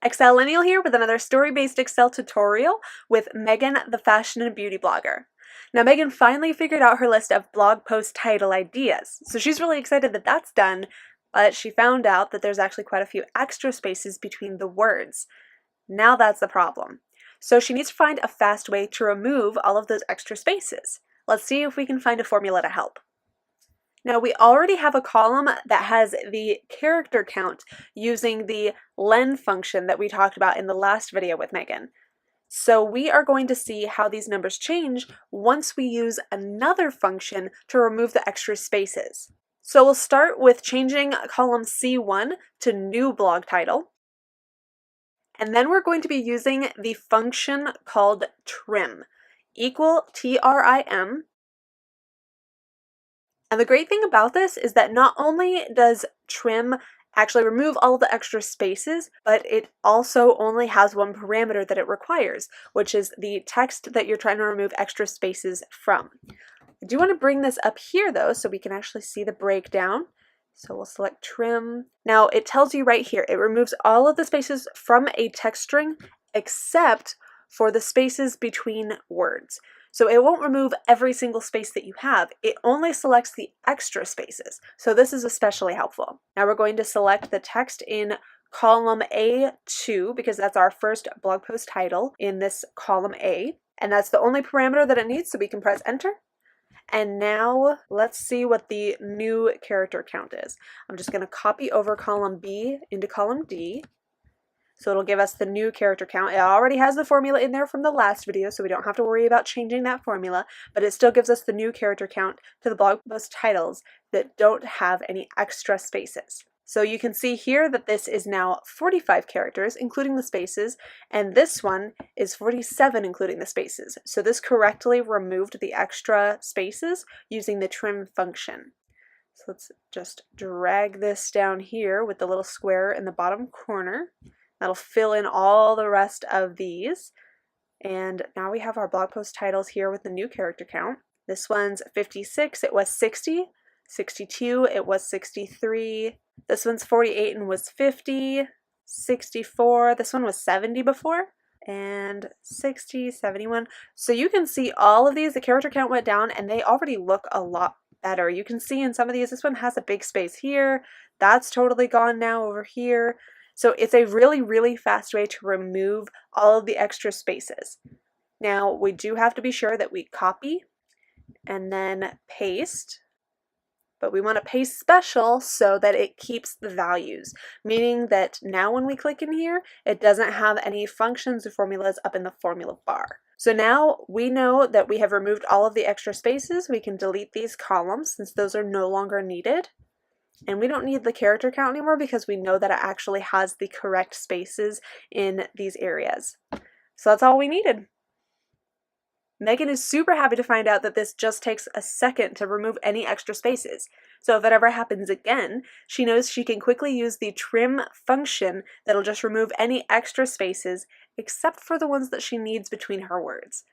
Excellennial here with another story-based Excel tutorial with Megan, the fashion and beauty blogger. Now Megan finally figured out her list of blog post title ideas, so she's really excited that that's done, but she found out that there's actually quite a few extra spaces between the words. Now that's the problem. So she needs to find a fast way to remove all of those extra spaces. Let's see if we can find a formula to help. Now we already have a column that has the character count using the len function that we talked about in the last video with Megan. So we are going to see how these numbers change once we use another function to remove the extra spaces. So we'll start with changing column C1 to new blog title. And then we're going to be using the function called trim, equal TRIM. And the great thing about this is that not only does trim actually remove all of the extra spaces, but it also only has one parameter that it requires, which is the text that you're trying to remove extra spaces from. I do want to bring this up here though, so we can actually see the breakdown. So we'll select trim. Now it tells you right here, it removes all of the spaces from a text string except for the spaces between words. So it won't remove every single space that you have. It only selects the extra spaces. So this is especially helpful. Now we're going to select the text in column A2 because that's our first blog post title in this column A. And that's the only parameter that it needs, so we can press enter. And now let's see what the new character count is. I'm just going to copy over column B into column D. So it'll give us the new character count. It already has the formula in there from the last video, so we don't have to worry about changing that formula, but it still gives us the new character count to the blog post titles that don't have any extra spaces. So you can see here that this is now 45 characters, including the spaces, and this one is 47, including the spaces. So this correctly removed the extra spaces using the trim function. So let's just drag this down here with the little square in the bottom corner. That'll fill in all the rest of these. And now we have our blog post titles here with the new character count. This one's 56, it was 60. 62, it was 63. This one's 48 and was 50. 64, this one was 70 before. And 60, 71. So you can see all of these, the character count went down and they already look a lot better. You can see in some of these, this one has a big space here. That's totally gone now over here. So it's a really, really fast way to remove all of the extra spaces. Now we do have to be sure that we copy and then paste, but we want to paste special so that it keeps the values, meaning that now when we click in here, it doesn't have any functions or formulas up in the formula bar. So now we know that we have removed all of the extra spaces. We can delete these columns since those are no longer needed. And we don't need the character count anymore because we know that it actually has the correct spaces in these areas. So that's all we needed. Megan is super happy to find out that this just takes a second to remove any extra spaces. So if it ever happens again, she knows she can quickly use the trim function that'll just remove any extra spaces except for the ones that she needs between her words.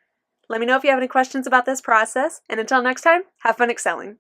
Let me know if you have any questions about this process, and until next time, have fun excelling.